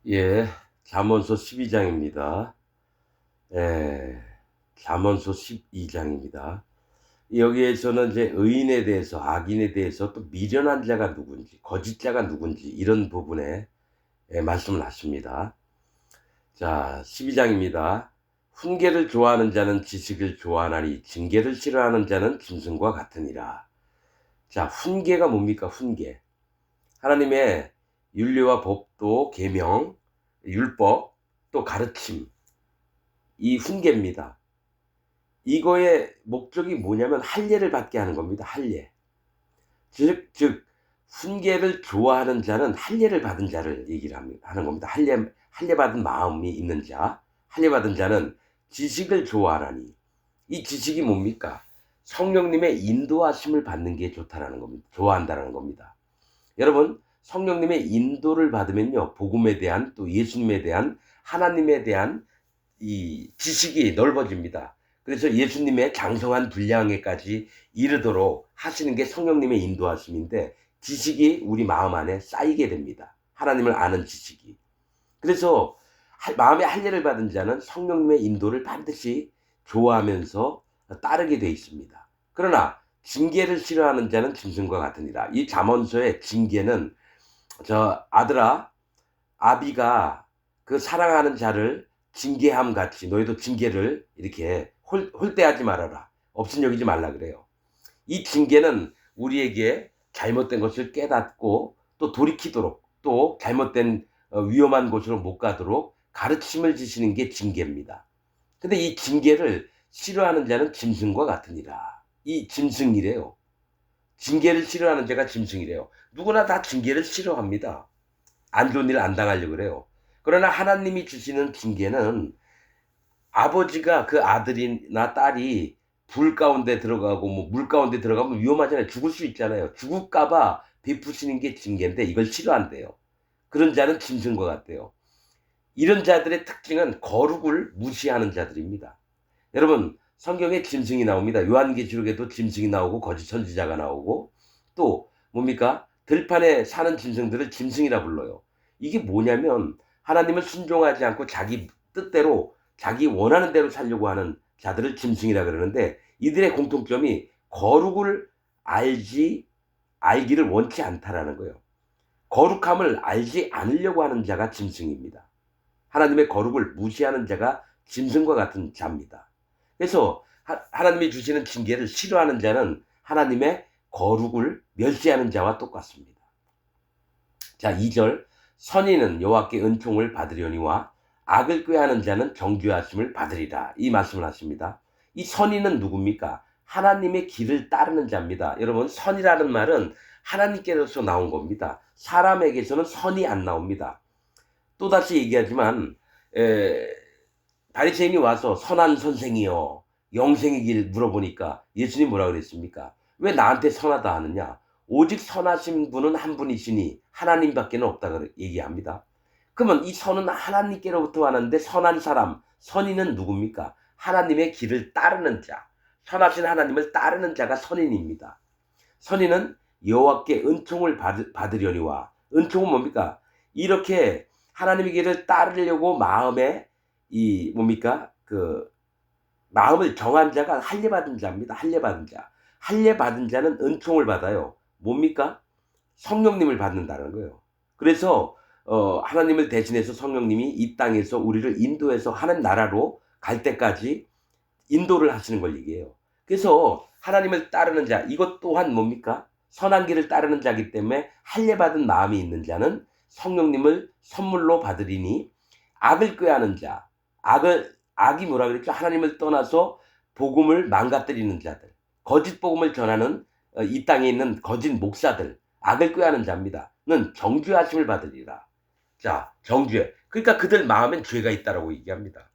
예, 잠언서 12장입니다. 예, 잠언서 12장입니다. 여기에서는 이제 의인에 대해서, 악인에 대해서, 또 미련한 자가 누군지, 거짓 자가 누군지, 이런 부분에 말씀을 하십니다. 자, 12장입니다. 훈계를 좋아하는 자는 지식을 좋아하나니 징계를 싫어하는 자는 짐승과 같으니라. 자, 훈계가 뭡니까? 훈계. 하나님의 윤리와 법도 계명, 율법, 또 가르침, 이 훈계입니다. 이거의 목적이 뭐냐면 할례를 받게 하는 겁니다. 할례. 즉 훈계를 좋아하는 자는 할례를 받은 자를 얘기를 하는 겁니다. 할례 받은 마음이 있는 자, 할례 받은 자는 지식을 좋아하나니, 이 지식이 뭡니까? 성령님의 인도하심을 받는 게 좋다라는 겁니다. 좋아한다라는 겁니다. 여러분, 성령님의 인도를 받으면요, 복음에 대한, 또 예수님에 대한, 하나님에 대한 이 지식이 넓어집니다. 그래서 예수님의 장성한 분량에까지 이르도록 하시는 게 성령님의 인도하심인데, 지식이 우리 마음 안에 쌓이게 됩니다. 하나님을 아는 지식이. 그래서 마음의 할례를 받은 자는 성령님의 인도를 반드시 좋아하면서 따르게 돼 있습니다. 그러나 징계를 싫어하는 자는 짐승과 같으니라. 이 잠언서의 징계는, 저 아들아, 아비가 그 사랑하는 자를 징계함 같이 너희도 징계를 이렇게 홀대하지 말아라, 없인 여기지 말라 그래요. 이 징계는 우리에게 잘못된 것을 깨닫고 또 돌이키도록, 또 잘못된 위험한 곳으로 못 가도록 가르침을 주시는 게 징계입니다. 근데 이 징계를 싫어하는 자는 짐승과 같으니라. 이 짐승이래요. 징계를 싫어하는 자가 짐승이래요. 누구나 다 징계를 싫어합니다. 안 좋은 일 안 당하려고 그래요. 그러나 하나님이 주시는 징계는, 아버지가 그 아들이나 딸이 불 가운데 들어가고 뭐 물 가운데 들어가면 위험하잖아요. 죽을 수 있잖아요. 죽을까봐 베푸시는 게 징계인데 이걸 싫어한대요. 그런 자는 짐승과 같대요. 이런 자들의 특징은 거룩을 무시하는 자들입니다. 여러분, 성경에 짐승이 나옵니다. 요한계시록에도 짐승이 나오고 거짓 선지자가 나오고, 또 뭡니까? 들판에 사는 짐승들을 짐승이라 불러요. 이게 뭐냐면 하나님을 순종하지 않고 자기 뜻대로, 자기 원하는 대로 살려고 하는 자들을 짐승이라 그러는데, 이들의 공통점이 거룩을 알기를 원치 않다라는 거예요. 거룩함을 알지 않으려고 하는 자가 짐승입니다. 하나님의 거룩을 무시하는 자가 짐승과 같은 자입니다. 그래서 하나님이 주시는 징계를 싫어하는 자는 하나님의 거룩을 멸시하는 자와 똑같습니다. 자, 2절, 선인은 여호와께 은총을 받으려니와 악을 꾀하는 자는 정죄하심을 받으리라. 이 말씀을 하십니다. 이 선인은 누굽니까? 하나님의 길을 따르는 자입니다. 여러분, 선이라는 말은 하나님께서 나온 겁니다. 사람에게서는 선이 안 나옵니다. 또다시 얘기하지만, 바리새인이 와서 선한 선생이여 영생의 길 물어보니까 예수님 뭐라 그랬습니까? 왜 나한테 선하다 하느냐? 오직 선하신 분은 한 분이시니 하나님밖에 없다 얘기합니다. 그러면 이 선은 하나님께로부터 왔는데, 선한 사람, 선인은 누굽니까? 하나님의 길을 따르는 자, 선하신 하나님을 따르는 자가 선인입니다. 선인은 여호와께 은총을 받으려니와, 은총은 뭡니까? 이렇게 하나님의 길을 따르려고 마음에 이 뭡니까? 그 마음을 정한 자가 할례 받은 자입니다. 할례 받은 자. 할례 받은 자는 은총을 받아요. 뭡니까? 성령님을 받는다는 거예요. 그래서 하나님을 대신해서 성령님이 이 땅에서 우리를 인도해서 하는 나라로 갈 때까지 인도를 하시는 걸 얘기해요. 그래서 하나님을 따르는 자, 이것 또한 뭡니까? 선한 길을 따르는 자기 때문에 할례 받은 마음이 있는 자는 성령님을 선물로 받으리니, 악을 꾀하는 자, 악이 뭐라 그랬죠? 하나님을 떠나서 복음을 망가뜨리는 자들, 거짓 복음을 전하는 이 땅에 있는 거짓 목사들, 악을 꾀하는 자입니다.는 정죄하심을 받으리라. 자, 정죄. 그러니까 그들 마음엔 죄가 있다라고 얘기합니다.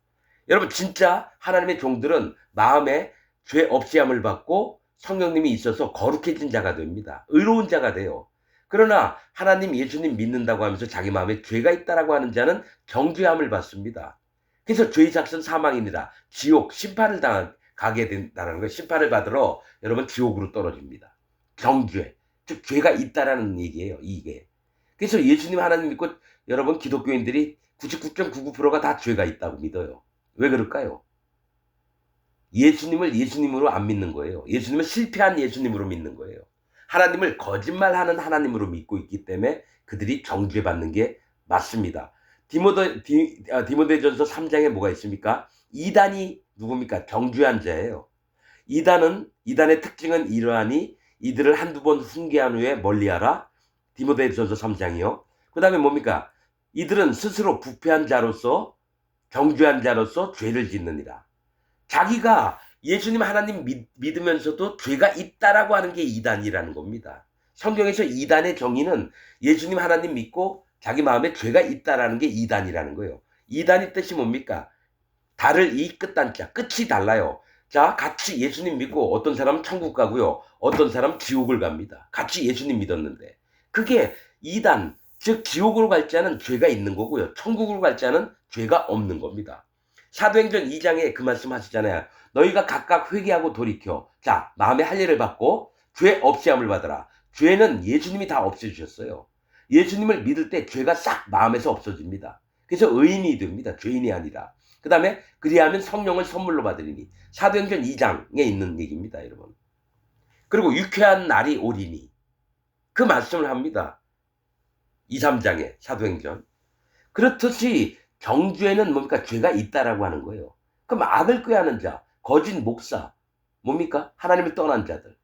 여러분, 진짜 하나님의 종들은 마음에 죄 없이함을 받고 성령님이 있어서 거룩해진 자가 됩니다. 의로운 자가 돼요. 그러나 하나님, 예수님 믿는다고 하면서 자기 마음에 죄가 있다라고 하는 자는 정죄함을 받습니다. 그래서 죄의 삭은 사망입니다. 지옥, 심판을 가게 된다는 거예요. 심판을 받으러 여러분 지옥으로 떨어집니다. 정죄, 즉 죄가 있다라는 얘기예요. 이게. 그래서 예수님 하나님 믿고 여러분 기독교인들이 99.99%가 다 죄가 있다고 믿어요. 왜 그럴까요? 예수님을 예수님으로 안 믿는 거예요. 예수님을 실패한 예수님으로 믿는 거예요. 하나님을 거짓말하는 하나님으로 믿고 있기 때문에 그들이 정죄받는 게 맞습니다. 디모데전서 3장에 뭐가 있습니까? 이단이 누굽니까? 정죄한 자예요. 이단의 특징은 이러하니 이들을 한두 번 훈계한 후에 멀리하라. 디모데전서 3장이요. 그 다음에 뭡니까? 이들은 스스로 부패한 자로서 정죄한 자로서 죄를 짓느니라. 자기가 예수님 하나님 믿으면서도 죄가 있다라고 하는 게 이단이라는 겁니다. 성경에서 이단의 정의는 예수님 하나님 믿고 자기 마음에 죄가 있다라는 게 이단이라는 거예요. 이단의 뜻이 뭡니까? 달을 이 끝단자, 끝이 달라요. 자, 같이 예수님 믿고 어떤 사람은 천국 가고요. 어떤 사람은 지옥을 갑니다. 같이 예수님 믿었는데. 그게 이단, 즉 지옥으로 갈 자는 죄가 있는 거고요. 천국으로 갈 자는 죄가 없는 겁니다. 사도행전 2장에 그 말씀 하시잖아요. 너희가 각각 회개하고 돌이켜. 자, 마음의 할례를 받고 죄 없애함을 받아라. 죄는 예수님이 다 없애주셨어요. 예수님을 믿을 때 죄가 싹 마음에서 없어집니다. 그래서 의인이 됩니다. 죄인이 아니라. 그 다음에 그리하면 성령을 선물로 받으리니. 사도행전 2장에 있는 얘기입니다, 여러분. 그리고 유쾌한 날이 오리니. 그 말씀을 합니다. 2, 3장에 사도행전. 그렇듯이 정죄는 뭡니까? 죄가 있다라고 하는 거예요. 그럼 악을 꾀하는 자, 거짓 목사, 뭡니까? 하나님을 떠난 자들.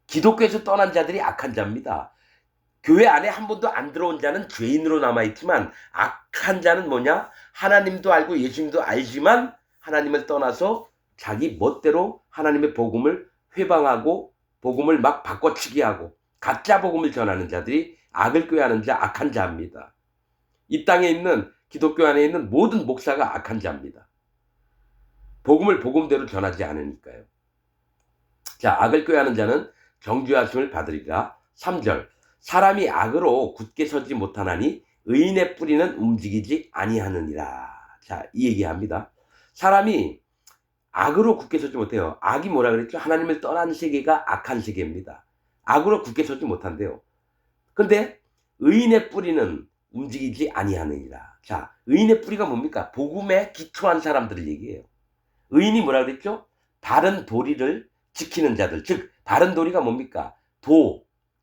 기독교에서 떠난 자들이 악한 자입니다. 교회 안에 한 번도 안 들어온 자는 죄인으로 남아있지만 악한 자는 뭐냐? 하나님도 알고 예수님도 알지만 하나님을 떠나서 자기 멋대로 하나님의 복음을 회방하고 복음을 막 바꿔치기 하고 가짜 복음을 전하는 자들이 악을 꾀하는 자, 악한 자입니다. 이 땅에 있는 기독교 안에 있는 모든 목사가 악한 자입니다. 복음을 복음대로 전하지 않으니까요. 자, 악을 꾀하는 자는 정죄하심을 받으리라. 3절. 사람이 악으로 굳게 서지 못하나니 의인의 뿌리는 움직이지 아니하느니라. 자, 이 얘기합니다. 사람이 악으로 굳게 서지 못해요. 악이 뭐라 그랬죠? 하나님을 떠난 세계가 악한 세계입니다. 악으로 굳게 서지 못한대요. 근데 의인의 뿌리는 움직이지 아니하느니라. 자, 의인의 뿌리가 뭡니까? 복음에 기초한 사람들을 얘기해요. 의인이 뭐라 그랬죠? 바른 도리를 지키는 자들. 즉 바른 도리가 뭡니까?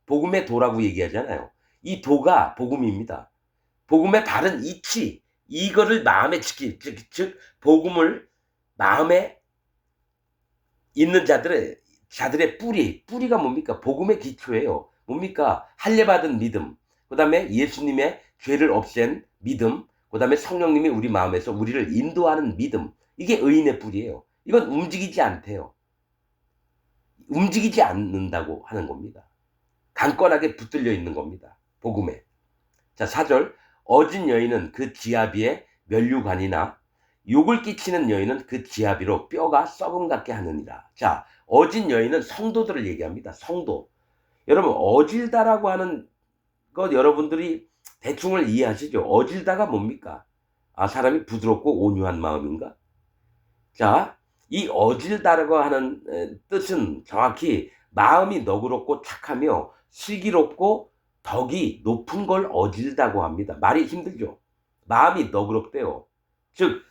복음의 도라고 얘기하잖아요. 이 도가 복음입니다. 복음의 바른 이치, 이거를 마음에 즉 복음을 마음에 있는 자들의 뿌리가 뭡니까? 복음의 기초예요. 뭡니까? 할례받은 믿음, 그 다음에 예수님의 죄를 없앤 믿음, 그 다음에 성령님이 우리 마음에서 우리를 인도하는 믿음. 이게 의인의 뿌리예요. 이건 움직이지 않대요. 움직이지 않는다고 하는 겁니다. 강건하게 붙들려 있는 겁니다. 복음에. 자, 4절. 어진 여인은 그 지아비의 면류관이나 욕을 끼치는 여인은 그 지아비로 뼈가 썩음 같게 하느니라. 자, 어진 여인은 성도들을 얘기합니다. 성도. 여러분, 어질다라고 하는 것 여러분들이 대충을 이해하시죠? 어질다가 뭡니까? 아, 사람이 부드럽고 온유한 마음인가? 자, 이 어질다라고 하는 뜻은 정확히 마음이 너그럽고 착하며 슬기롭고 덕이 높은 걸 어질다고 합니다. 말이 힘들죠? 마음이 너그럽대요. 즉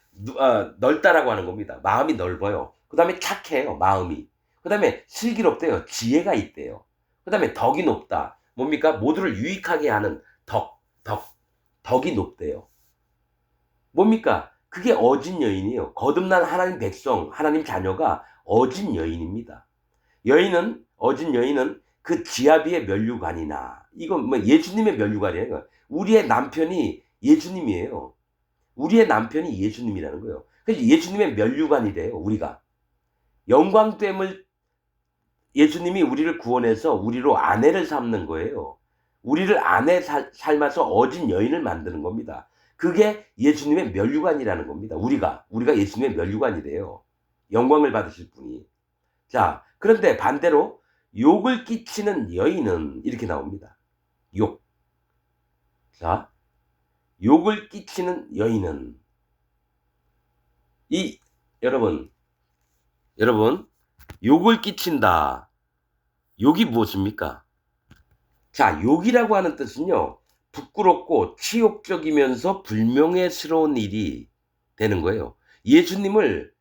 넓다라고 하는 겁니다. 마음이 넓어요. 그 다음에 착해요. 마음이. 그 다음에 슬기롭대요. 지혜가 있대요. 그 다음에 덕이 높다. 뭡니까? 모두를 유익하게 하는 덕이 높대요. 뭡니까? 그게 어진 여인이에요. 거듭난 하나님 백성, 하나님 자녀가 어진 여인입니다. 어진 여인은 그 지아비의 면류관이나, 이건 뭐 예수님의 면류관이에요. 우리의 남편이 예수님이에요. 우리의 남편이 예수님이라는 거예요. 그래서 예수님의 면류관이래요, 우리가. 영광됨을 예수님이 우리를 구원해서 우리로 아내를 삼는 거예요. 우리를 아내 삶아서 어진 여인을 만드는 겁니다. 그게 예수님의 면류관이라는 겁니다. 우리가 예수님의 면류관이래요. 영광을 받으실 분이. 자, 그런데 반대로 욕을 끼치는 여인은 이렇게 나옵니다. 욕. 자, 욕을 끼치는 여인은 여러분, 욕을 끼친다. 욕이 무엇입니까? 자, 욕이라고 하는 뜻은요, 부끄럽고 치욕적이면서 불명예스러운 일이 되는 거예요. 예수님을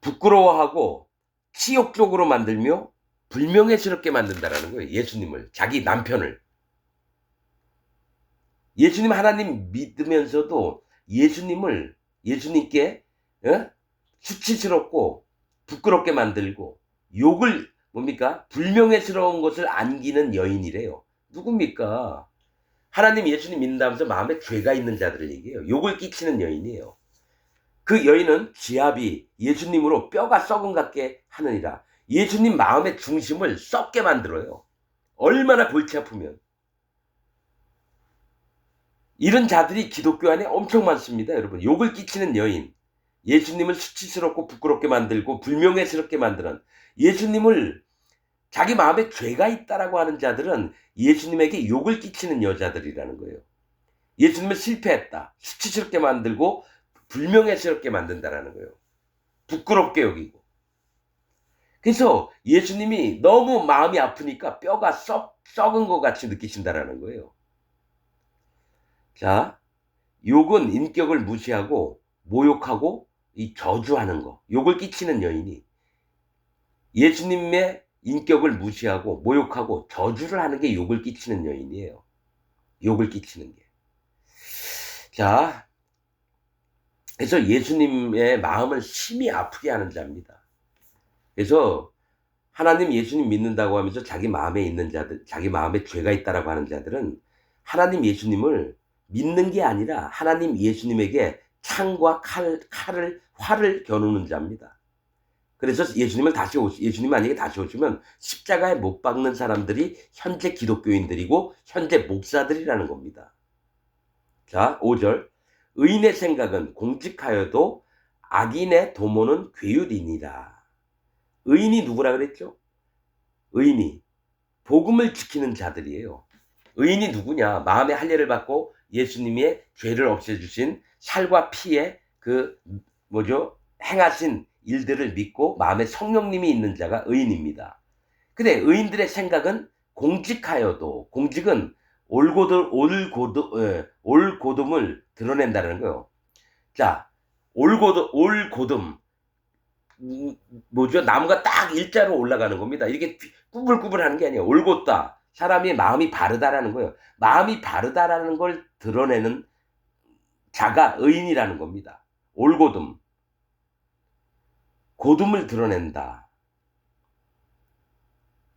부끄러워하고 치욕적으로 만들며 불명예스럽게 만든다라는 거예요. 예수님을, 자기 남편을. 예수님 하나님 믿으면서도 예수님께 수치스럽고 부끄럽게 만들고 욕을 뭡니까? 불명예스러운 것을 안기는 여인이래요. 누굽니까? 하나님 예수님 믿는다면서 마음에 죄가 있는 자들을 얘기해요. 욕을 끼치는 여인이에요. 그 여인은 지압이 예수님으로 뼈가 썩은 같게 하느니라. 예수님 마음의 중심을 썩게 만들어요. 얼마나 골치 아프면. 이런 자들이 기독교 안에 엄청 많습니다. 여러분, 욕을 끼치는 여인, 예수님을 수치스럽고 부끄럽게 만들고 불명예스럽게 만드는, 예수님을 자기 마음에 죄가 있다라고 하는 자들은 예수님에게 욕을 끼치는 여자들이라는 거예요. 예수님을 실패했다, 수치스럽게 만들고 불명예스럽게 만든다라는 거예요. 부끄럽게 여기고. 그래서 예수님이 너무 마음이 아프니까 뼈가 썩은 것 같이 느끼신다라는 거예요. 자, 욕은 인격을 무시하고 모욕하고 이 저주하는 거. 욕을 끼치는 여인이 예수님의 인격을 무시하고 모욕하고 저주를 하는 게 욕을 끼치는 여인이에요. 욕을 끼치는 게. 자, 그래서 예수님의 마음을 심히 아프게 하는 자입니다. 그래서 하나님 예수님 믿는다고 하면서 자기 마음에 있는 자들, 자기 마음에 죄가 있다라고 하는 자들은 하나님 예수님을 믿는 게 아니라 하나님 예수님에게 창과 활을 겨누는 자입니다. 그래서 예수님 만약에 다시 오시면 십자가에 못 박는 사람들이 현재 기독교인들이고 현재 목사들이라는 겁니다. 자, 5절. 의인의 생각은 공직하여도 악인의 도모는 괴율이니라. 의인이 누구라 그랬죠? 의인이 복음을 지키는 자들이에요. 의인이 누구냐? 마음의 할례를 받고 예수님의 죄를 없애주신 살과 피의 행하신 일들을 믿고 마음에 성령님이 있는 자가 의인입니다. 근데 의인들의 생각은 공직하여도, 공직은 올고듬을 드러낸다는 거예요. 자, 올고듬, 나무가 딱 일자로 올라가는 겁니다. 이렇게 꾸불꾸불하는 게 아니에요. 올곧다. 사람이 마음이 바르다라는 거예요. 마음이 바르다라는 걸 드러내는 자가 의인이라는 겁니다. 올고듬. 고듬을 드러낸다.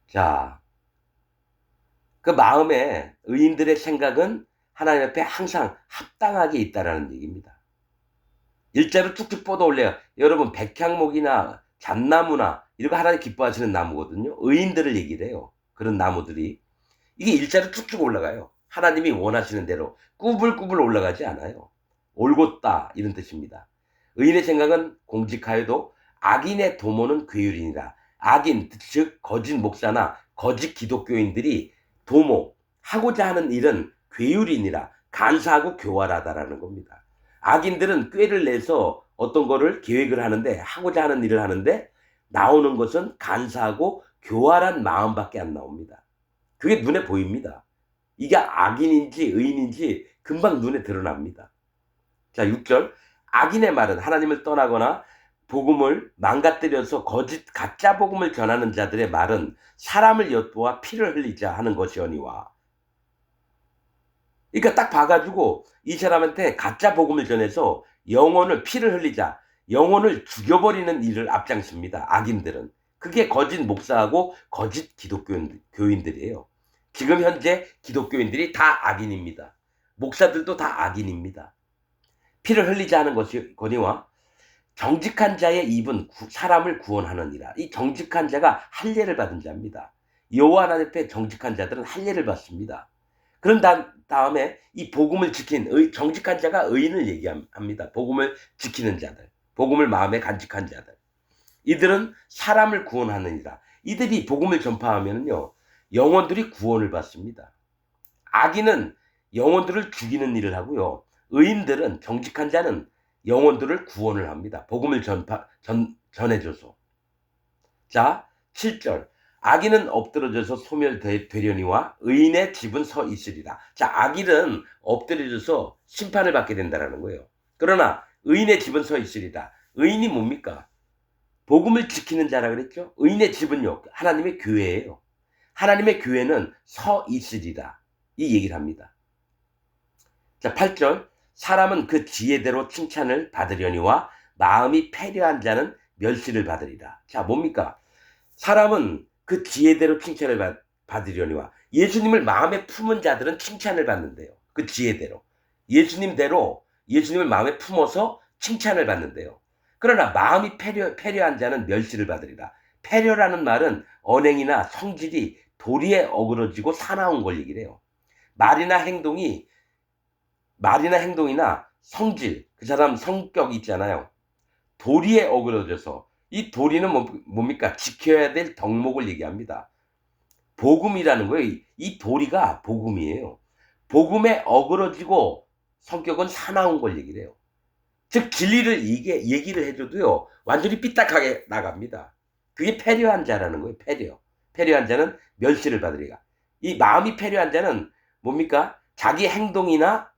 자, 그 마음에 의인들의 생각은 하나님 앞에 항상 합당하게 있다라는 얘기입니다. 일자로 쭉쭉 뻗어 올려요. 여러분, 백향목이나 잣나무나 이런 거 하나님 기뻐하시는 나무거든요. 의인들을 얘기를 해요. 그런 나무들이. 이게 일자로 쭉쭉 올라가요. 하나님이 원하시는 대로 꾸불꾸불 올라가지 않아요. 올곧다 이런 뜻입니다. 의인의 생각은 공직하여도 악인의 도모는 괴율이니라. 악인, 즉 거짓 목사나 거짓 기독교인들이 하고자 하는 일은 괴율이니라. 간사하고 교활하다라는 겁니다. 악인들은 꾀를 내서 어떤 거를 계획을 하는데, 하고자 하는 일을 하는데 나오는 것은 간사하고 교활한 마음밖에 안 나옵니다. 그게 눈에 보입니다. 이게 악인인지 의인인지 금방 눈에 드러납니다. 자, 6절. 악인의 말은 하나님을 떠나거나 복음을 망가뜨려서 가짜 복음을 전하는 자들의 말은 사람을 엿보아 피를 흘리자 하는 것이오니와. 그러니까 딱 봐가지고 이 사람한테 가짜 복음을 전해서 피를 흘리자, 영혼을 죽여버리는 일을 앞장섭니다. 악인들은. 그게 거짓 목사하고 거짓 기독교인들이에요. 지금 현재 기독교인들이 다 악인입니다. 목사들도 다 악인입니다. 피를 흘리자 하는 것이거니와 정직한 자의 입은 사람을 구원하느니라. 이 정직한 자가 할례를 받은 자입니다. 여호와 하나님 앞에 정직한 자들은 할례를 받습니다. 그런 다음에 이 복음을 지킨 정직한 자가 의인을 얘기합니다. 복음을 지키는 자들, 복음을 마음에 간직한 자들. 이들은 사람을 구원하느니라. 이들이 복음을 전파하면요, 영혼들이 구원을 받습니다. 악인은 영혼들을 죽이는 일을 하고요, 의인들은, 정직한 자는 영혼들을 구원을 합니다. 복음을 전해줘서. 자, 7절. 악인은 엎드러져서 소멸되려니와 의인의 집은 서 있으리라. 자, 악인은 엎드려져서 심판을 받게 된다라는 거예요. 그러나 의인의 집은 서 있으리라. 의인이 뭡니까? 복음을 지키는 자라 그랬죠. 의인의 집은요, 하나님의 교회예요. 하나님의 교회는 서 있으리라. 이 얘기를 합니다. 자, 8절. 사람은 그 지혜대로 칭찬을 받으려니와 마음이 패려한 자는 멸시를 받으리라. 자, 뭡니까? 사람은 그 지혜대로 칭찬을 받으려니와, 예수님을 마음에 품은 자들은 칭찬을 받는데요. 그 지혜대로. 예수님대로 예수님을 마음에 품어서 칭찬을 받는데요. 그러나 마음이 패려한 자는 멸시를 받으리라. 패려라는 말은 언행이나 성질이 도리에 어그러지고 사나운 걸 얘기를 해요. 말이나 행동이나 성질, 그 사람 성격 있잖아요. 도리에 어그러져서, 이 도리는 뭡니까? 지켜야 될 덕목을 얘기합니다. 복음이라는 거예요. 이 도리가 복음이에요. 복음에 어그러지고 성격은 사나운 걸 얘기를 해요. 즉 진리를 얘기를 해줘도요, 완전히 삐딱하게 나갑니다. 그게 패려한 자라는 거예요. 패려한 자는 멸시를 받으리라. 이 마음이 패려한 자는 뭡니까? 자기 행동이나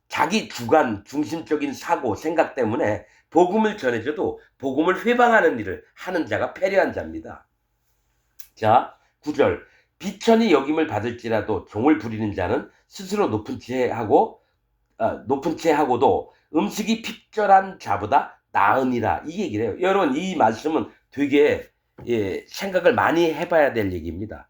자기 주관 중심적인 사고 생각 때문에 복음을 전해줘도 복음을 회방하는 일을 하는 자가 패려한 자입니다. 자, 9절. 비천이 여김을 받을지라도 종을 부리는 자는 스스로 높은 채 하고도 음식이 핍절한 자보다 나으니라. 이 얘기를 해요. 여러분, 이 말씀은 되게 생각을 많이 해봐야 될 얘기입니다.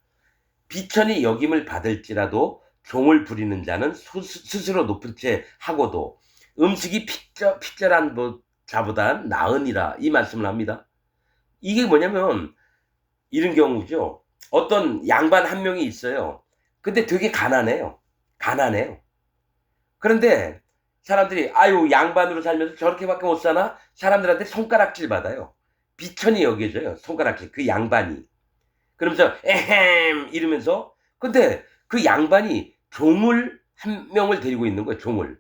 비천이 여김을 받을지라도 종을 부리는 자는 스스로 높은 채 하고도 음식이 핍절한 자보다 나으니라. 이 말씀을 합니다. 이게 뭐냐면 이런 경우죠. 어떤 양반 한 명이 있어요. 근데 되게 가난해요. 그런데 사람들이 아유, 양반으로 살면서 저렇게밖에 못 사나? 사람들한테 손가락질 받아요. 비천이 여겨져요. 손가락질. 그 양반이. 그러면서 에헴 이러면서, 근데 그 양반이 종을 한 명을 데리고 있는 거예요. 종을.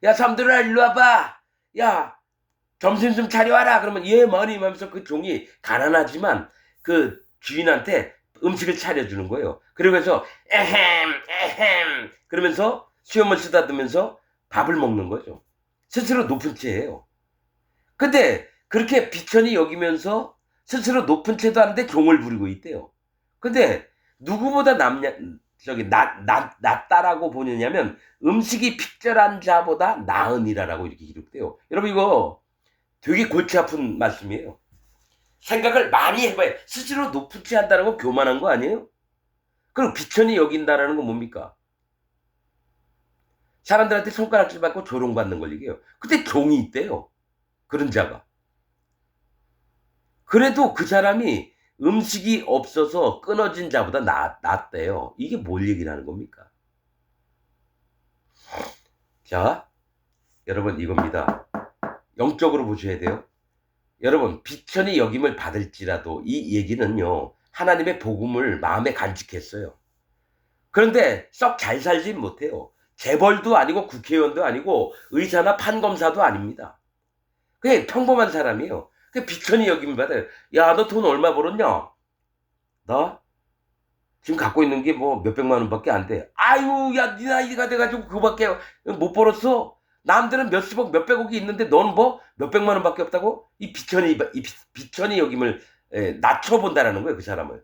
야, 사람들아 일로 와봐. 야, 점심 좀 차려와라. 그러면 예 머니 하면서 그 종이 가난하지만 그 주인한테 음식을 차려주는 거예요. 그러면서 에헴 그러면서 수염을 쓰다듬으면서 밥을 먹는 거죠. 스스로 높은 채예요. 근데 그렇게 비천이 여기면서 스스로 높은 채도 하는데 종을 부리고 있대요. 근데 누구보다 낫다라고 보느냐면 음식이 핍절한 자보다 나으니라라고 이렇게 기록돼요. 여러분, 이거 되게 골치 아픈 말씀이에요. 생각을 많이 해봐야. 스스로 높은 채 한다는 건 교만한 거 아니에요? 그럼 비천이 여긴다라는 건 뭡니까? 사람들한테 손가락질 받고 조롱받는 걸 얘기해요. 근데 종이 있대요. 그런 자가. 그래도 그 사람이 음식이 없어서 끊어진 자보다 낫대요. 이게 뭘 얘기를 하는 겁니까? 자, 여러분, 이겁니다. 영적으로 보셔야 돼요. 여러분, 비천이 여김을 받을지라도 이 얘기는요, 하나님의 복음을 마음에 간직했어요. 그런데 썩 잘 살진 못해요. 재벌도 아니고 국회의원도 아니고 의사나 판검사도 아닙니다. 그냥 평범한 사람이에요. 그 비천이 여김을 받아요. 야, 너 돈 얼마 벌었냐? 나 지금 갖고 있는 게 뭐 몇백만 원밖에 안 돼. 아유, 야, 네 나이가 돼가지고 그거밖에 못 벌었어. 남들은 몇십억, 몇백억이 있는데 너는 뭐 몇백만 원밖에 없다고? 이 비천이 여김을 낮춰본다라는 거예요, 그 사람을.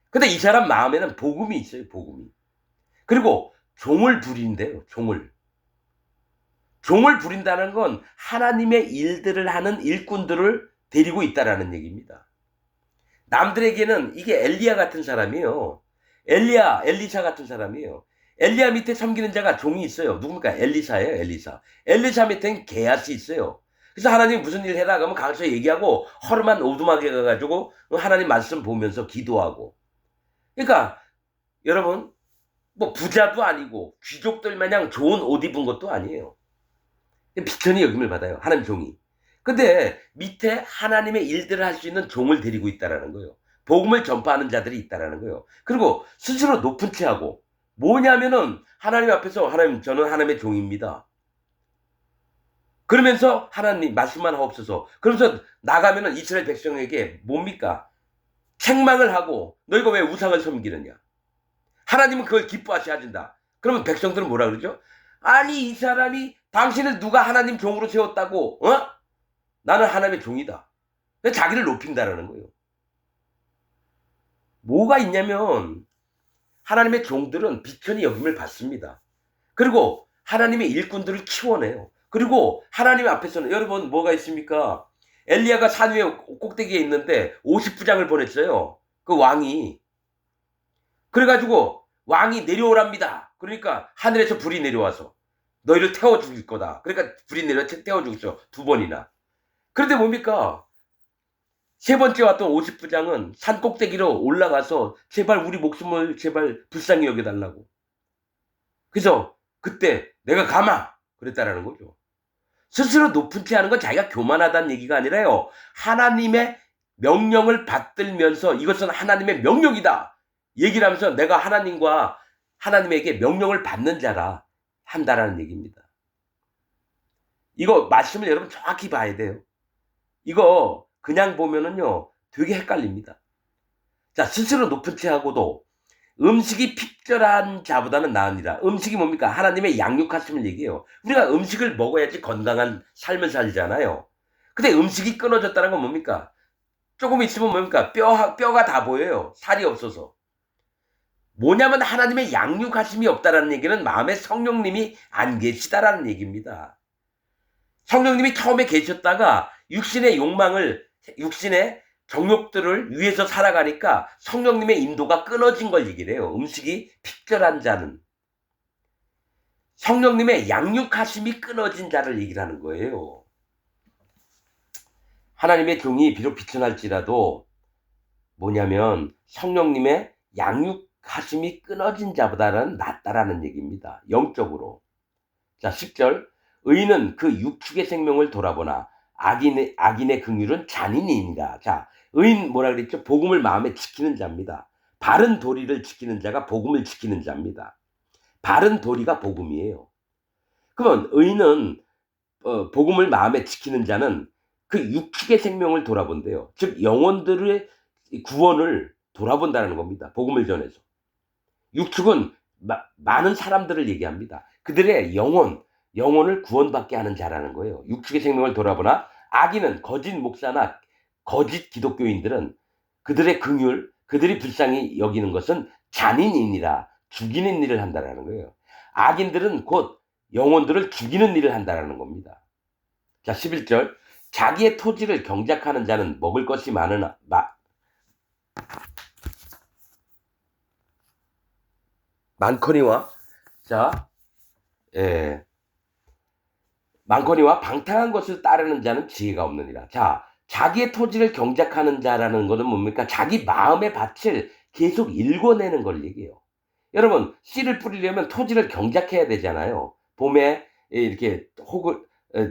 근데 이 사람 마음에는 복음이 있어요, 복음이. 그리고 종을 부린대요, 종을. 종을 부린다는 건 하나님의 일들을 하는 일꾼들을 데리고 있다라는 얘기입니다. 남들에게는 이게 엘리야 같은 사람이에요. 엘리사 같은 사람이에요. 엘리야 밑에 섬기는 자가 종이 있어요. 누굽니까? 엘리사예요, 엘리사. 엘리사 밑에는 게하시 있어요. 그래서 하나님 무슨 일 해라 그러면 가서 얘기하고 허름한 오두막에 가가지고 하나님 말씀 보면서 기도하고. 그러니까 여러분, 뭐 부자도 아니고 귀족들 마냥 좋은 옷 입은 것도 아니에요. 비천이 여김을 받아요, 하나님 종이. 근데 밑에 하나님의 일들을 할 수 있는 종을 데리고 있다라는 거예요. 복음을 전파하는 자들이 있다라는 거예요. 그리고 스스로 높은 채 하고, 뭐냐면은 하나님 앞에서 하나님, 저는 하나님의 종입니다. 그러면서 하나님 말씀만 하옵소서. 그러면서 나가면은 이스라엘 백성에게 뭡니까? 책망을 하고 너희가 왜 우상을 섬기느냐. 하나님은 그걸 기뻐하셔야 된다. 그러면 백성들은 뭐라 그러죠? 아니 이 사람이 당신을 누가 하나님 종으로 세웠다고? 나는 하나님의 종이다. 자기를 높인다라는 거예요. 뭐가 있냐면 하나님의 종들은 비천히 여김을 받습니다. 그리고 하나님의 일꾼들을 키워내요. 그리고 하나님 앞에서는 여러분 뭐가 있습니까? 엘리야가 산 위에 꼭대기에 있는데 50부장을 보냈어요. 그 왕이. 그래가지고 왕이 내려오랍니다. 그러니까 하늘에서 불이 내려와서 너희를 태워 죽일 거다. 그러니까 불이 내려 태워 죽였어. 2번이나. 그런데 뭡니까? 세 번째 왔던 50부장은 산 꼭대기로 올라가서 제발 우리 목숨을 제발 불쌍히 여겨달라고. 그래서 그때 내가 가마 그랬다라는 거죠. 스스로 높은 체 하는 건 자기가 교만하다는 얘기가 아니라요. 하나님의 명령을 받들면서 이것은 하나님의 명령이다. 얘기를 하면서 내가 하나님과 하나님에게 명령을 받는 자라 한다라는 얘기입니다. 이거 말씀을 여러분 정확히 봐야 돼요. 이거 그냥 보면은요 되게 헷갈립니다. 자, 스스로 높은 체 하고도 음식이 핍절한 자보다는 나으니라. 음식이 뭡니까? 하나님의 양육하심을 얘기해요. 우리가 음식을 먹어야지 건강한 삶을 살잖아요. 근데 음식이 끊어졌다는 건 뭡니까? 조금 있으면 뭡니까? 뼈가 다 보여요. 살이 없어서. 뭐냐면 하나님의 양육하심이 없다라는 얘기는 마음에 성령님이 안 계시다라는 얘기입니다. 성령님이 처음에 계셨다가 육신의 욕망을, 육신의 정욕들을 위해서 살아가니까 성령님의 인도가 끊어진 걸 얘기를 해요. 음식이 핍절한 자는. 성령님의 양육하심이 끊어진 자를 얘기를 하는 거예요. 하나님의 종이 비록 비천할지라도 뭐냐면 성령님의 양육하심이 끊어진 자보다는 낫다라는 얘기입니다. 영적으로. 자, 10절. 의인은 그 육축의 생명을 돌아보나 악인의 긍휼은 잔인이니라. 자, 의인 뭐라 그랬죠? 복음을 마음에 지키는 자입니다. 바른 도리를 지키는 자가 복음을 지키는 자입니다. 바른 도리가 복음이에요. 그러면 의인은 복음을 마음에 지키는 자는 그 육축의 생명을 돌아본대요. 즉 영혼들의 구원을 돌아본다는 겁니다. 복음을 전해서. 육축은 많은 사람들을 얘기합니다. 그들의 영혼을 구원받게 하는 자라는 거예요. 육축의 생명을 돌아보나 악인은 거짓 목사나 거짓 기독교인들은 그들의 긍휼, 그들이 불쌍히 여기는 것은 잔인이니라. 죽이는 일을 한다라는 거예요. 악인들은 곧 영혼들을 죽이는 일을 한다라는 겁니다. 자, 11절. 자기의 토지를 경작하는 자는 먹을 것이 많거니와 많거니와 방탕한 것을 따르는 자는 지혜가 없느니라. 자, 자기의 토지를 경작하는 자라는 것은 뭡니까? 자기 마음의 밭을 계속 일궈내는 걸 얘기해요. 여러분, 씨를 뿌리려면 토지를 경작해야 되잖아요. 봄에 이렇게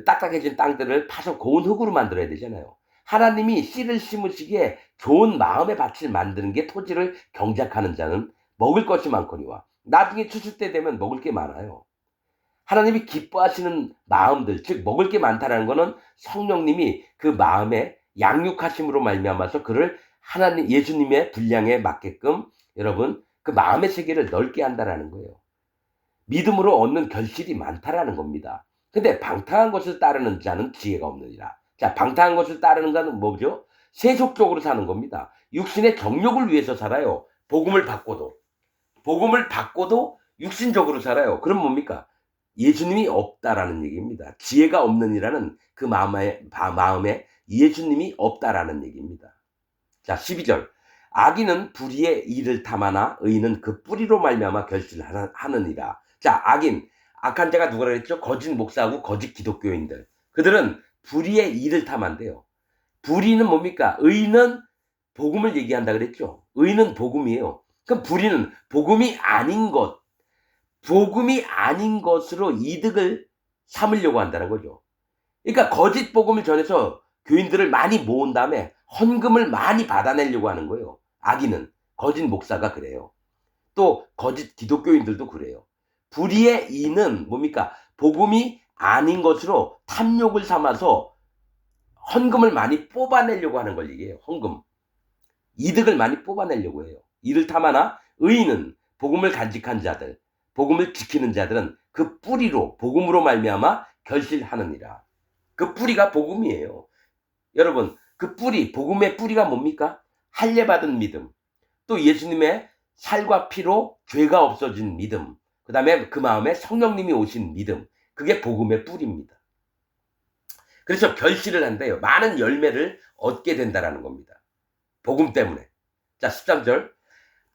딱딱해진 땅들을 파서 고운 흙으로 만들어야 되잖아요. 하나님이 씨를 심으시기에 좋은 마음의 밭을 만드는 게 토지를 경작하는 자는 먹을 것이 많거니와 나중에 추수 때 되면 먹을 게 많아요. 하나님이 기뻐하시는 마음들, 즉 먹을 게 많다라는 것은 성령님이 그 마음에 양육하심으로 말미암아서 그를 하나님 예수님의 분량에 맞게끔 여러분 그 마음의 세계를 넓게 한다라는 거예요. 믿음으로 얻는 결실이 많다라는 겁니다. 근데 방탕한 것을 따르는 자는 지혜가 없느니라. 자, 방탕한 것을 따르는 자는 뭐죠? 세속적으로 사는 겁니다. 육신의 정욕을 위해서 살아요. 복음을 받고도 육신적으로 살아요. 그럼 뭡니까? 예수님이 없다라는 얘기입니다. 지혜가 없느니라는 그 마음에 예수님이 없다라는 얘기입니다. 자, 12절. 악인은 불의의 일을 탐하나 의인은 그 뿌리로 말미암아 결실하느니라. 자, 악한 자가 누가 그랬죠? 거짓 목사하고 거짓 기독교인들. 그들은 불의의 일을 탐한대요. 불의는 뭡니까? 의인은 복음을 얘기한다 그랬죠? 의인은 복음이에요. 그럼 불의는 복음이 아닌 것으로 이득을 삼으려고 한다는 거죠. 그러니까 거짓 복음을 전해서 교인들을 많이 모은 다음에 헌금을 많이 받아내려고 하는 거예요. 악인은 거짓 목사가 그래요. 또 거짓 기독교인들도 그래요. 불의의 이는 뭡니까? 복음이 아닌 것으로 탐욕을 삼아서 헌금을 많이 뽑아내려고 하는 걸 얘기해요. 헌금. 이득을 많이 뽑아내려고 해요. 이를테면 의인은 복음을 간직한 자들, 복음을 지키는 자들은 그 뿌리로 복음으로 말미암아 결실하느니라. 그 뿌리가 복음이에요. 여러분, 그 뿌리, 복음의 뿌리가 뭡니까? 할례받은 믿음, 또 예수님의 살과 피로 죄가 없어진 믿음, 그 다음에 그 마음에 성령님이 오신 믿음, 그게 복음의 뿌리입니다. 그래서 결실을 한대요. 많은 열매를 얻게 된다라는 겁니다. 복음 때문에. 자, 13절.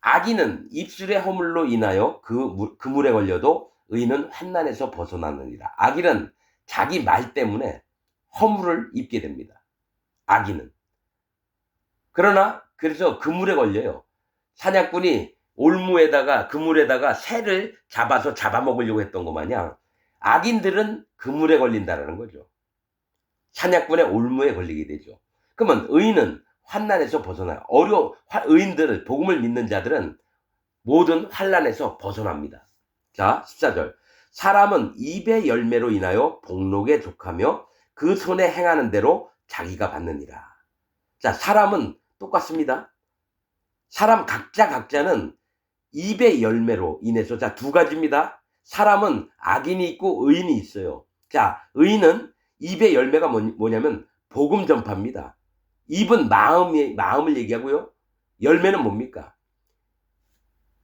악인은 입술의 허물로 인하여 그 물에 걸려도 의인은 환난에서 벗어나느니라. 악인은 자기 말 때문에 허물을 입게 됩니다. 악인은. 그러나 그래서 그물에 걸려요. 사냥꾼이 올무에다가 그물에다가 새를 잡아서 잡아먹으려고 했던 것 마냥 악인들은 그물에 걸린다라는 거죠. 사냥꾼의 올무에 걸리게 되죠. 그러면 의인은 환난에서 벗어나요. 의인들, 복음을 믿는 자들은 모든 환난에서 벗어납니다. 자, 14절. 사람은 입의 열매로 인하여 복록에 족하며 그 손에 행하는 대로 자기가 받느니라. 자, 사람은 똑같습니다. 사람 각자는 입의 열매로 인해서, 자, 두 가지입니다. 사람은 악인이 있고 의인이 있어요. 자, 의인은 입의 열매가 뭐냐면 복음 전파입니다. 입은 마음을 얘기하고요. 열매는 뭡니까?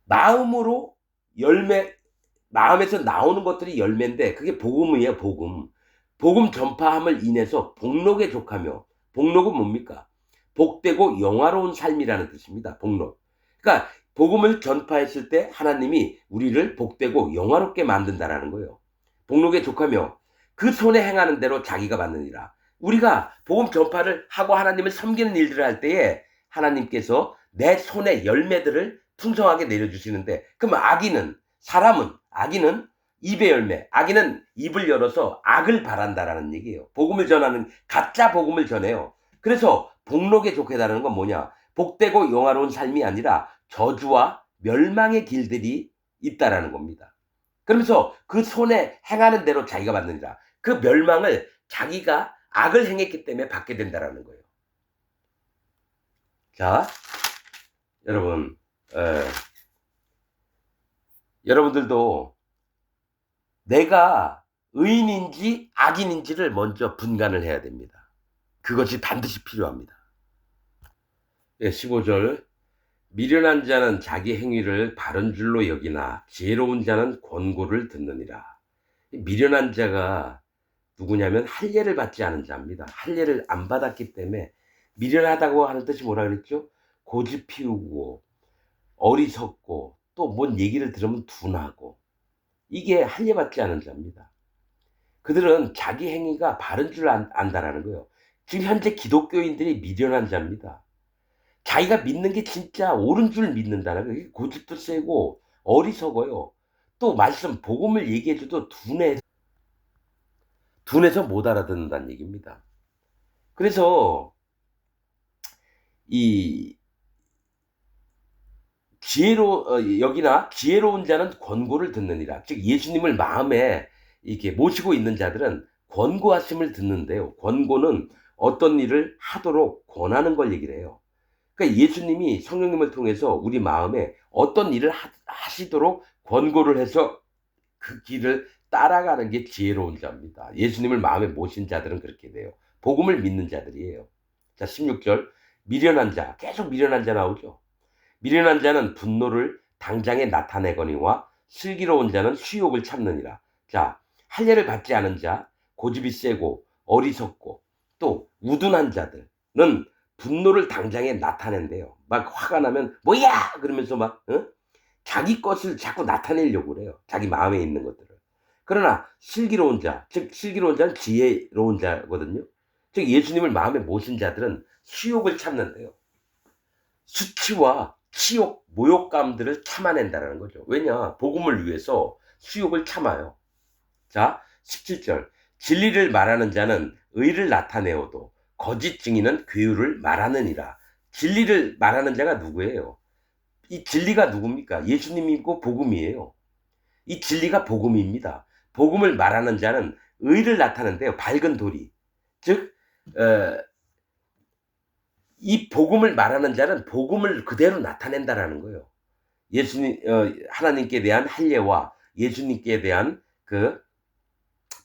마음으로 마음에서 나오는 것들이 열매인데 그게 복음이에요. 복음 전파함을 인해서 복록에 족하며, 복록은 뭡니까? 복되고 영화로운 삶이라는 뜻입니다. 복록. 그러니까 복음을 전파했을 때 하나님이 우리를 복되고 영화롭게 만든다라는 거예요. 복록에 족하며 그 손에 행하는 대로 자기가 받느니라. 우리가 복음 전파를 하고 하나님을 섬기는 일들을 할 때에 하나님께서 내 손에 열매들을 풍성하게 내려주시는데, 그러면 악인은 입의 열매, 악인은 입을 열어서 악을 바란다라는 얘기예요. 복음을 전하는, 가짜 복음을 전해요. 그래서 복록에 좋게 다는 건 뭐냐? 복되고 영화로운 삶이 아니라 저주와 멸망의 길들이 있다라는 겁니다. 그러면서 그 손에 행하는 대로 자기가 받느니라. 그 멸망을 자기가 악을 행했기 때문에 받게 된다라는 거예요. 자, 여러분, 여러분들도 내가 의인인지 악인인지를 먼저 분간을 해야 됩니다. 그것이 반드시 필요합니다. 15절. 미련한 자는 자기 행위를 바른 줄로 여기나 지혜로운 자는 권고를 듣느니라. 미련한 자가 누구냐면 할례를 받지 않은 자입니다. 할례를 안 받았기 때문에, 미련하다고 하는 뜻이 뭐라 그랬죠? 고집 피우고 어리석고 또 뭔 얘기를 들으면 둔하고, 이게 할례 받지 않은 자입니다. 그들은 자기 행위가 바른 줄 안다라는 거예요. 지금 현재 기독교인들이 미련한 자입니다. 자기가 믿는 게 진짜 옳은 줄 믿는다는 거예요. 고집도 세고 어리석어요. 또 말씀 복음을 얘기해줘도 둔해서 못 알아듣는다는 얘기입니다. 그래서 이 여기나 지혜로운 자는 권고를 듣느니라. 즉 예수님을 마음에 이렇게 모시고 있는 자들은 권고하심을 듣는데요. 권고는 어떤 일을 하도록 권하는 걸 얘기를 해요. 그러니까 예수님이 성령님을 통해서 우리 마음에 어떤 일을 하시도록 권고를 해서 그 길을 따라가는 게 지혜로운 자입니다. 예수님을 마음에 모신 자들은 그렇게 돼요. 복음을 믿는 자들이에요. 자, 16절. 미련한 자, 계속 미련한 자 나오죠. 미련한 자는 분노를 당장에 나타내거니와 슬기로운 자는 수욕을 참느니라. 자, 할례를 받지 않은 자, 고집이 세고 어리석고 또 우둔한 자들은 분노를 당장에 나타낸대요. 막 화가 나면 뭐야 그러면서 막 자기 것을 자꾸 나타내려고 그래요. 자기 마음에 있는 것들을. 그러나 슬기로운 자, 즉 슬기로운 자는 지혜로운 자거든요. 즉 예수님을 마음에 모신 자들은 수욕을 참는데요. 수치와 치욕, 모욕감들을 참아낸다는 거죠. 왜냐? 복음을 위해서 수욕을 참아요. 자, 17절. 진리를 말하는 자는 의를 나타내어도 거짓 증인은 괴유를 말하느니라. 진리를 말하는 자가 누구예요? 이 진리가 누굽니까? 예수님이고 복음이에요. 이 진리가 복음입니다. 복음을 말하는 자는 의를 나타낸대요. 밝은 도리. 즉 이 복음을 말하는 자는 복음을 그대로 나타낸다라는 거예요. 예수님 하나님께 대한 할례와 예수님께 대한 그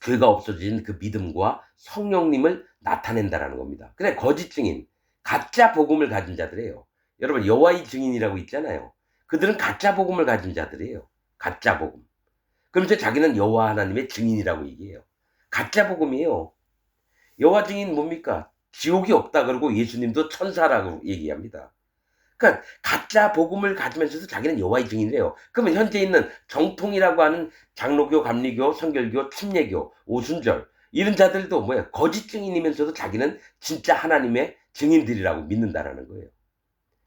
죄가 없어진 그 믿음과 성령님을 나타낸다라는 겁니다. 근데 거짓 증인, 가짜 복음을 가진 자들이에요. 여러분 여호와의 증인이라고 있잖아요. 그들은 가짜 복음을 가진 자들이에요. 가짜 복음. 그러면서 자기는 여호와 하나님의 증인이라고 얘기해요. 가짜 복음이에요. 여호와 증인 뭡니까? 지옥이 없다 그러고 예수님도 천사라고 얘기합니다. 그러니까 가짜 복음을 가지면서도 자기는 여호와의 증인이래요. 그러면 현재 있는 정통이라고 하는 장로교, 감리교, 성결교, 침례교, 오순절 이런 자들도 뭐야? 거짓 증인이면서도 자기는 진짜 하나님의 증인들이라고 믿는다라는 거예요.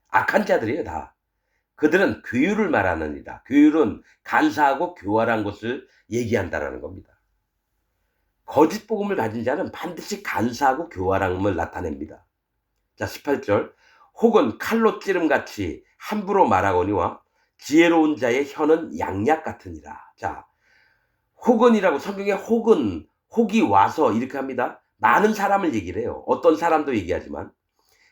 악한 자들이에요, 다. 그들은 교율을 말하느니라. 교율은 간사하고 교활한 것을 얘기한다라는 겁니다. 거짓 복음을 가진 자는 반드시 간사하고 교활함을 나타냅니다. 자, 18절. 혹은 칼로 찌름같이 함부로 말하거니와 지혜로운 자의 혀는 양약 같으니라. 자, 혹은이라고 성경에 혹은, 혹이 와서 이렇게 합니다. 많은 사람을 얘기를 해요. 어떤 사람도 얘기하지만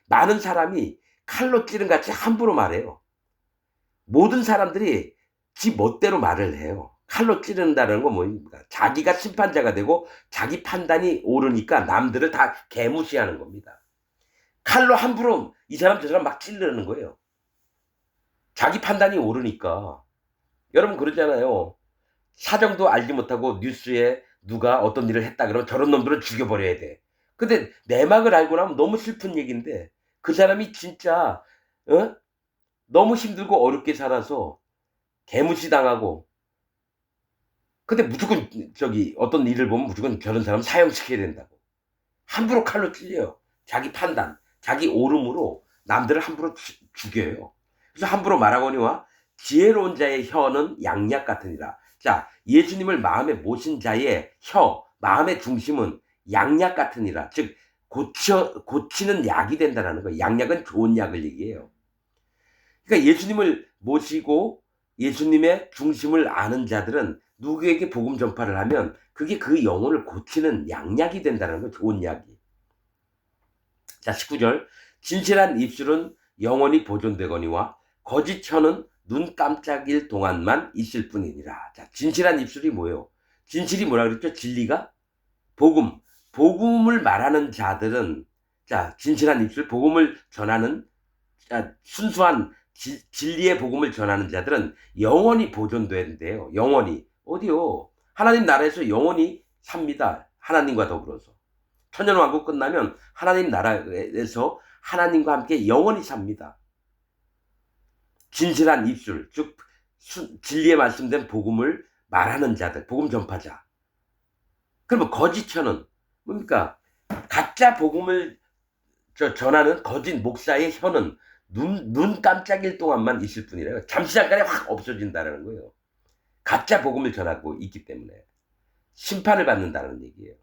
많은 사람이 칼로 찌름같이 함부로 말해요. 모든 사람들이 지 멋대로 말을 해요. 칼로 찌른다는 건 뭡니까? 자기가 심판자가 되고 자기 판단이 옳으니까 남들을 다 개무시하는 겁니다. 칼로 함부로 이 사람 저 사람 막 찌르는 거예요. 자기 판단이 옳으니까. 여러분 그러잖아요. 사정도 알지 못하고 뉴스에 누가 어떤 일을 했다 그러면 저런 놈들은 죽여버려야 돼. 근데 내막을 알고 나면 너무 슬픈 얘기인데 그 사람이 진짜 너무 힘들고 어렵게 살아서 개무시당하고 근데 무조건 저기 어떤 일을 보면 무조건 저런 사람 사형시켜야 된다고. 함부로 칼로 찔려요. 자기 판단, 자기 옳음으로 남들을 함부로 죽여요. 그래서 함부로 말하거니와 지혜로운 자의 혀는 양약 같으니라. 자, 예수님을 마음에 모신 자의 혀, 마음의 중심은 양약 같으니라. 즉 고치는 약이 된다라는 거예요. 양약은 좋은 약을 얘기해요. 그러니까 예수님을 모시고 예수님의 중심을 아는 자들은 누구에게 복음 전파를 하면 그게 그 영혼을 고치는 양약이 된다는 거, 좋은 약이. 자, 19절. 진실한 입술은 영원히 보존되거니와 거짓 혀는 눈 깜짝일 동안만 있을 뿐이니라. 자, 진실한 입술이 뭐예요? 진실이 뭐라 그랬죠? 진리가? 복음. 복음을 말하는 자들은 자, 진실한 입술, 복음을 전하는 자, 순수한 진리의 복음을 전하는 자들은 영원히 보존된대요. 영원히. 어디요? 하나님 나라에서 영원히 삽니다. 하나님과 더불어서. 천년왕국 끝나면 하나님 나라에서 하나님과 함께 영원히 삽니다. 진실한 입술, 즉 진리에 말씀된 복음을 말하는 자들, 복음 전파자. 그러면 거짓혀는 뭡니까? 가짜 복음을 전하는 거짓 목사의 혀는 눈 깜짝일 동안만 있을 뿐이래요. 잠시 잠깐에 확 없어진다는 거예요. 가짜 복음을 전하고 있기 때문에 심판을 받는다는 얘기예요.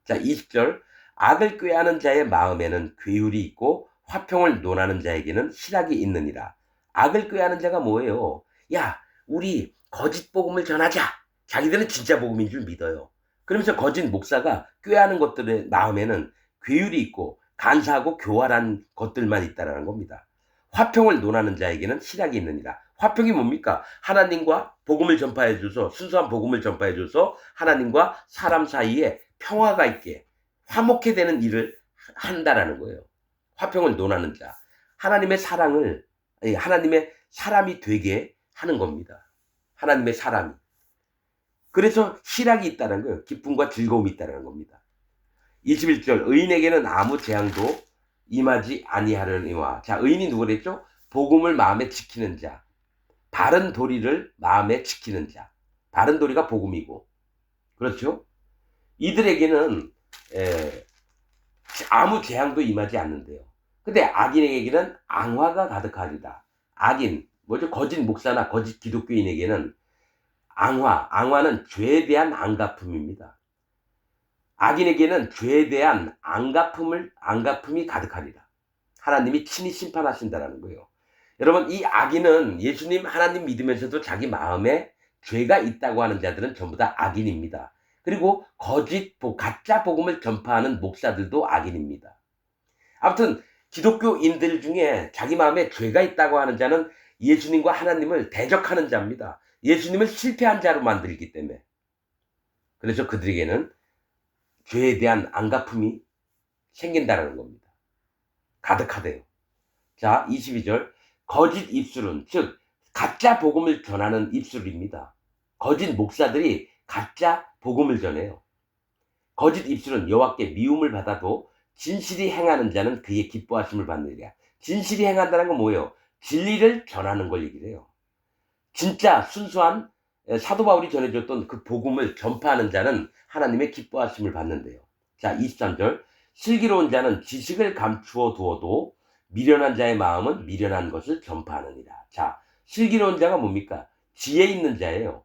자, 20절. 악을 꾀하는 자의 마음에는 괴율이 있고 화평을 논하는 자에게는 실학이 있느니라. 악을 꾀하는 자가 뭐예요? 야, 우리 거짓 복음을 전하자. 자기들은 진짜 복음인 줄 믿어요. 그러면서 거짓 목사가 꾀하는 것들의 마음에는 괴율이 있고 간사하고 교활한 것들만 있다라는 겁니다. 화평을 논하는 자에게는 실학이 있느니라. 화평이 뭡니까? 하나님과 복음을 전파해 줘서 순수한 복음을 전파해 줘서 하나님과 사람 사이에 평화가 있게 화목해 되는 일을 한다라는 거예요. 화평을 논하는 자. 하나님의 사랑을 하나님의 사람이 되게 하는 겁니다. 하나님의 사람이. 그래서 실학이 있다는 거예요. 기쁨과 즐거움이 있다는 겁니다. 21절. 의인에게는 아무 재앙도 임하지 아니하려니와. 자, 의인이 누구랬죠? 복음을 마음에 지키는 자. 바른 도리를 마음에 지키는 자. 바른 도리가 복음이고. 그렇죠? 이들에게는 아무 재앙도 임하지 않는데요. 근데 악인에게는 앙화가 가득하리다. 악인, 뭐죠? 거짓 목사나 거짓 기독교인에게는 앙화는 죄에 대한 안갚음입니다. 악인에게는 죄에 대한 안갚음이 가득하리라. 하나님이 친히 심판하신다라는 거예요. 여러분, 이 악인은 예수님 하나님 믿으면서도 자기 마음에 죄가 있다고 하는 자들은 전부 다 악인입니다. 그리고 가짜 복음을 전파하는 목사들도 악인입니다. 아무튼 기독교인들 중에 자기 마음에 죄가 있다고 하는 자는 예수님과 하나님을 대적하는 자입니다. 예수님을 실패한 자로 만들기 때문에. 그래서 그들에게는 죄에 대한 안갚음이 생긴다는 겁니다. 가득하대요. 자, 22절. 거짓 입술은, 즉 가짜 복음을 전하는 입술입니다. 거짓 목사들이 가짜 복음을 전해요. 거짓 입술은 여호와께 미움을 받아도 진실이 행하는 자는 그의 기뻐하심을 받느니라. 진실이 행한다는 건 뭐예요? 진리를 전하는 걸 얘기를 해요. 진짜 순수한 사도 바울이 전해줬던 그 복음을 전파하는 자는 하나님의 기뻐하심을 받는데요. 자, 23절. 슬기로운 자는 지식을 감추어 두어도 미련한 자의 마음은 미련한 것을 전파하느니라. 자, 슬기로운 자가 뭡니까? 지혜 있는 자예요.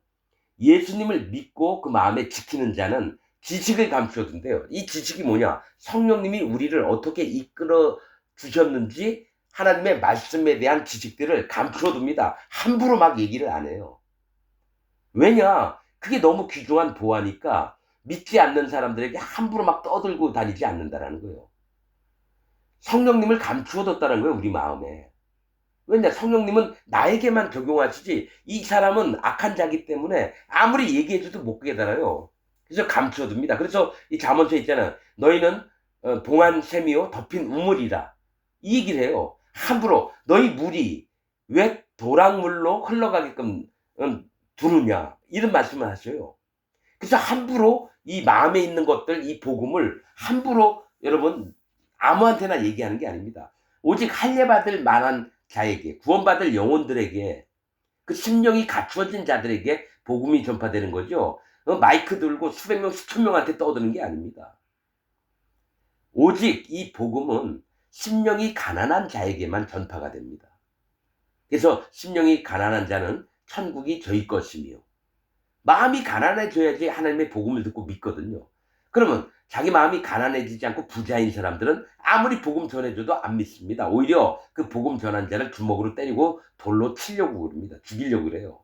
예수님을 믿고 그 마음에 지키는 자는 지식을 감추어 둔대요. 이 지식이 뭐냐? 성령님이 우리를 어떻게 이끌어 주셨는지 하나님의 말씀에 대한 지식들을 감추어 둡니다. 함부로 막 얘기를 안 해요. 왜냐? 그게 너무 귀중한 보아니까 믿지 않는 사람들에게 함부로 막 떠들고 다니지 않는다라는 거예요. 성령님을 감추어 뒀다는 거예요, 우리 마음에. 왜냐? 성령님은 나에게만 적용하시지 이 사람은 악한 자기 때문에 아무리 얘기해줘도 못 깨달아요. 그래서 감추어둡니다. 그래서 이 잠언서에 있잖아요. 너희는 봉한 샘이요 덮인 우물이라. 이 얘기를 해요. 함부로 너희 물이 왜 도랑물로 흘러가게끔 두느냐 이런 말씀을 하셔요. 그래서 함부로 이 마음에 있는 것들, 이 복음을 함부로 여러분 아무한테나 얘기하는 게 아닙니다. 오직 할례받을 만한 자에게, 구원받을 영혼들에게, 그 심령이 갖추어진 자들에게 복음이 전파되는 거죠. 마이크 들고 수백 명, 수천 명한테 떠드는 게 아닙니다. 오직 이 복음은 심령이 가난한 자에게만 전파가 됩니다. 그래서 심령이 가난한 자는 천국이 저희 것이며, 마음이 가난해져야지 하나님의 복음을 듣고 믿거든요. 그러면 자기 마음이 가난해지지 않고 부자인 사람들은 아무리 복음 전해줘도 안 믿습니다. 오히려 그 복음 전한 자를 주먹으로 때리고 돌로 치려고 그럽니다. 죽이려고 그래요.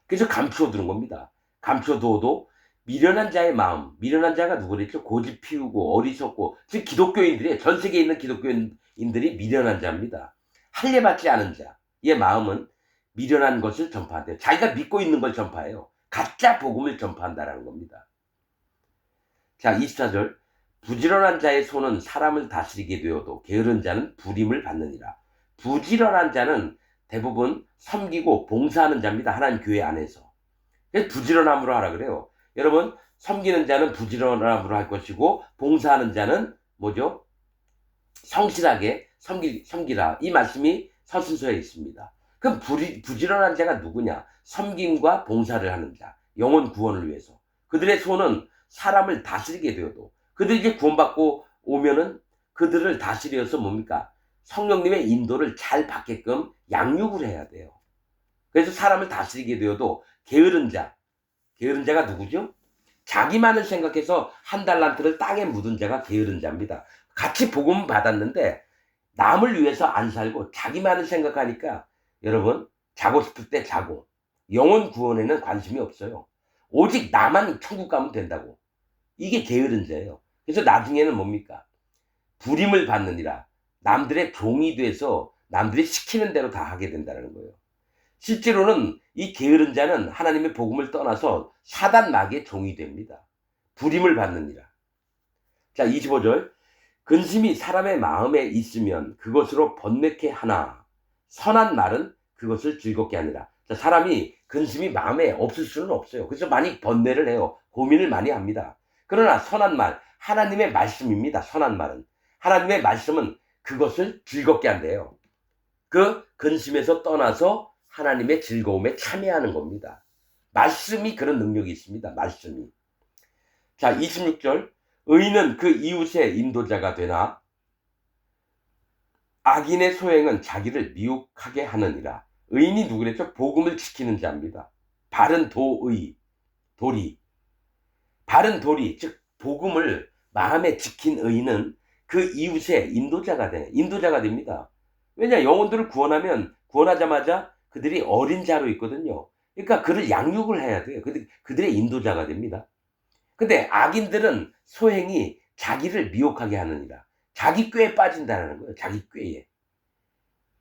그래서 감추어두는 겁니다. 감추어두어도 미련한 자의 마음, 미련한 자가 누구랬죠? 고집 피우고 어리석고, 즉 기독교인들이, 전 세계에 있는 기독교인들이 미련한 자입니다. 할례받지 않은 자의 마음은 미련한 것을 전파한대요. 자기가 믿고 있는 걸 전파해요. 가짜 복음을 전파한다는 겁니다. 자, 24절. 부지런한 자의 손은 사람을 다스리게 되어도 게으른 자는 부림을 받느니라. 부지런한 자는 대부분 섬기고 봉사하는 자입니다. 하나님 교회 안에서. 그래서 부지런함으로 하라 그래요. 여러분, 섬기는 자는 부지런함으로 할 것이고 봉사하는 자는 뭐죠? 성실하게 섬기라. 이 말씀이 서신서에 있습니다. 그럼 부지런한 자가 누구냐? 섬김과 봉사를 하는 자, 영혼 구원을 위해서. 그들의 손은 사람을 다스리게 되어도, 그들이 이제 구원받고 오면은 그들을 다스려서 뭡니까? 성령님의 인도를 잘 받게끔 양육을 해야 돼요. 그래서 사람을 다스리게 되어도 게으른 자가 누구죠? 자기만을 생각해서 한 달란트를 땅에 묻은 자가 게으른 자입니다. 같이 복음 받았는데 남을 위해서 안 살고 자기만을 생각하니까 여러분 자고 싶을 때 자고 영혼 구원에는 관심이 없어요. 오직 나만 천국 가면 된다고. 이게 게으른 자예요. 그래서 나중에는 뭡니까? 부림을 받느니라. 남들의 종이 돼서 남들이 시키는 대로 다 하게 된다는 거예요. 실제로는 이 게으른 자는 하나님의 복음을 떠나서 사단 마귀의 종이 됩니다. 부림을 받느니라. 자, 25절. 근심이 사람의 마음에 있으면 그것으로 번뇌케 하나 선한 말은 그것을 즐겁게 하니라. 자, 사람이 근심이 마음에 없을 수는 없어요. 그래서 많이 번뇌를 해요. 고민을 많이 합니다. 그러나 선한 말, 하나님의 말씀입니다. 선한 말은. 하나님의 말씀은 그것을 즐겁게 한대요. 그 근심에서 떠나서 하나님의 즐거움에 참여하는 겁니다. 말씀이 그런 능력이 있습니다. 말씀이. 자, 26절. 의인은 그 이웃의 인도자가 되나 악인의 소행은 자기를 미혹하게 하느니라. 의인이 누구랬죠? 복음을 지키는 자입니다. 바른 도의, 도리. 바른 도리, 즉 복음을 마음에 지킨 의인은 그 이웃의 인도자가 됩니다. 왜냐? 영혼들을 구원하자마자 그들이 어린 자로 있거든요. 그러니까 그를 양육을 해야 돼요. 그들의 인도자가 됩니다. 근데 악인들은 소행이 자기를 미혹하게 하느니라. 자기 꾀에 빠진다는 거예요. 자기 꾀에.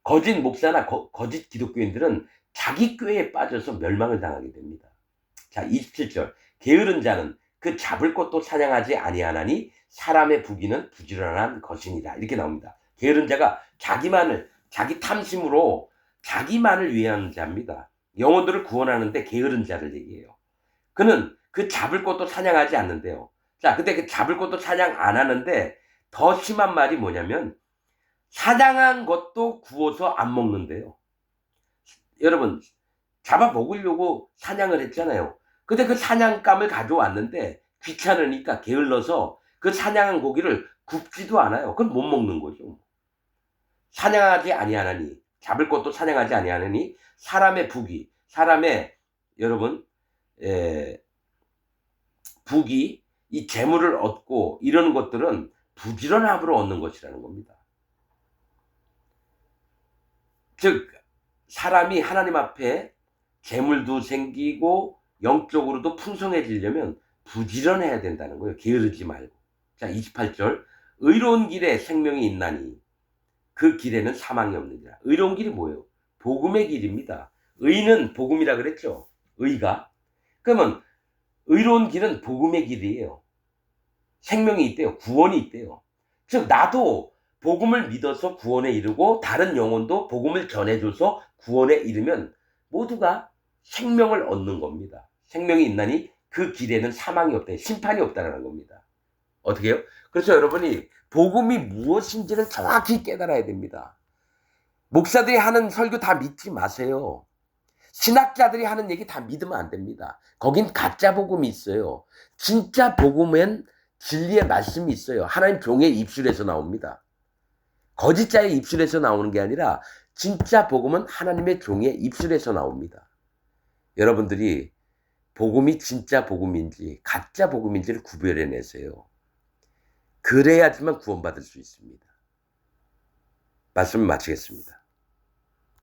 거짓 목사나 거짓 기독교인들은 자기 꾀에 빠져서 멸망을 당하게 됩니다. 자, 27절. 게으른 자는 그 잡을 것도 사냥하지 아니하나니 사람의 부귀는 부지런한 것이니라. 이렇게 나옵니다. 게으른 자가 자기 탐심으로 자기만을 위한 자입니다. 영혼들을 구원하는데 게으른 자를 얘기해요. 그는 그 잡을 것도 사냥하지 않는데요. 자, 근데 그 잡을 것도 사냥 안 하는데 더 심한 말이 뭐냐면 사냥한 것도 구워서 안 먹는데요. 여러분, 잡아 먹으려고 사냥을 했잖아요. 근데 그 사냥감을 가져왔는데 귀찮으니까 게을러서 그 사냥한 고기를 굽지도 않아요. 그건 못 먹는 거죠. 사냥하지 아니하나니, 잡을 것도 사냥하지 아니하나니 사람의 부귀, 사람의 여러분 부귀, 이 재물을 얻고 이런 것들은 부지런함으로 얻는 것이라는 겁니다. 즉 사람이 하나님 앞에 재물도 생기고 영적으로도 풍성해지려면 부지런해야 된다는 거예요. 게으르지 말고. 자, 28절. 의로운 길에 생명이 있나니 그 길에는 사망이 없느니라. 의로운 길이 뭐예요? 복음의 길입니다. 의는 복음이라 그랬죠. 의가. 그러면 의로운 길은 복음의 길이에요. 생명이 있대요. 구원이 있대요. 즉 나도 복음을 믿어서 구원에 이르고 다른 영혼도 복음을 전해줘서 구원에 이르면 모두가 생명을 얻는 겁니다. 생명이 있나니 그 길에는 사망이 없다. 심판이 없다는 겁니다. 어떻게 해요? 그래서 여러분이 복음이 무엇인지를 정확히 깨달아야 됩니다. 목사들이 하는 설교 다 믿지 마세요. 신학자들이 하는 얘기 다 믿으면 안 됩니다. 거긴 가짜 복음이 있어요. 진짜 복음엔 진리의 말씀이 있어요. 하나님 종의 입술에서 나옵니다. 거짓자의 입술에서 나오는 게 아니라 진짜 복음은 하나님의 종의 입술에서 나옵니다. 여러분들이 복음이 진짜 복음인지 가짜 복음인지를 구별해내세요. 그래야지만 구원받을 수 있습니다. 말씀을 마치겠습니다.